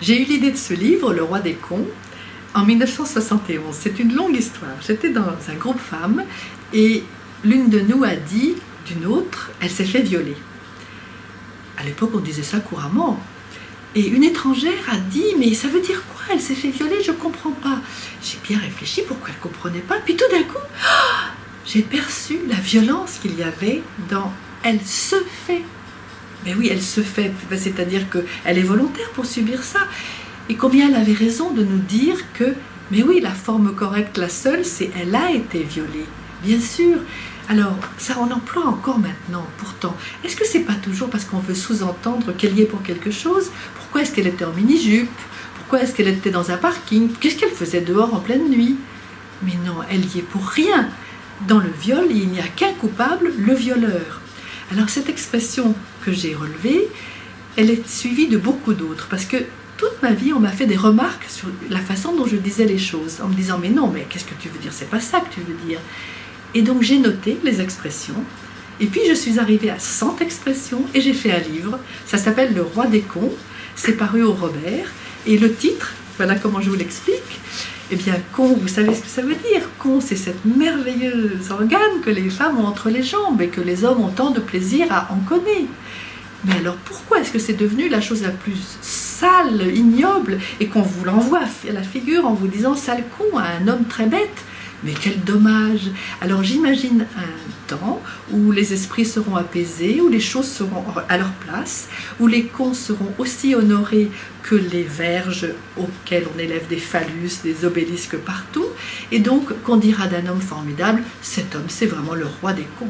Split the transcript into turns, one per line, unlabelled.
J'ai eu l'idée de ce livre, Le Roi des cons, en 1971. C'est une longue histoire. J'étais dans un groupe femmes et l'une de nous a dit d'une autre, elle s'est fait violer. À l'époque, on disait ça couramment. Et une étrangère a dit, mais ça veut dire quoi? Elle s'est fait violer, je ne comprends pas. J'ai bien réfléchi pourquoi elle ne comprenait pas. Puis tout d'un coup, j'ai perçu la violence qu'il y avait dans « elle se fait ». Mais oui, elle se fait, c'est-à-dire qu'elle est volontaire pour subir ça. Et combien elle avait raison de nous dire que, mais oui, la forme correcte, la seule, c'est « elle a été violée ». Bien sûr. Alors, ça on emploie encore maintenant, pourtant. Est-ce que c'est pas toujours parce qu'on veut sous-entendre qu'elle y est pour quelque chose? Pourquoi est-ce qu'elle était en mini-jupe? Pourquoi est-ce qu'elle était dans un parking? Qu'est-ce qu'elle faisait dehors en pleine nuit? Mais non, elle y est pour rien. Dans le viol, il n'y a qu'un coupable, le violeur. Alors cette expression que j'ai relevée, elle est suivie de beaucoup d'autres, parce que toute ma vie, on m'a fait des remarques sur la façon dont je disais les choses, en me disant « mais non, mais qu'est-ce que tu veux dire? C'est pas ça que tu veux dire ». Et donc j'ai noté les expressions, et puis je suis arrivée à 100 expressions, et j'ai fait un livre, ça s'appelle Le Roi des cons, c'est paru au Robert, et le titre, voilà comment je vous l'explique. Eh bien, con, vous savez ce que ça veut dire? Con, c'est cette merveilleuse organe que les femmes ont entre les jambes et que les hommes ont tant de plaisir à enconner. Mais alors, pourquoi est-ce que c'est devenu la chose la plus sale, ignoble, et qu'on vous l'envoie à la figure en vous disant « sale con » à un homme très bête? Mais quel dommage! Alors j'imagine un temps où les esprits seront apaisés, où les choses seront à leur place, où les cons seront aussi honorés que les verges auxquelles on élève des phallus, des obélisques partout, et donc qu'on dira d'un homme formidable, cet homme c'est vraiment le roi des cons.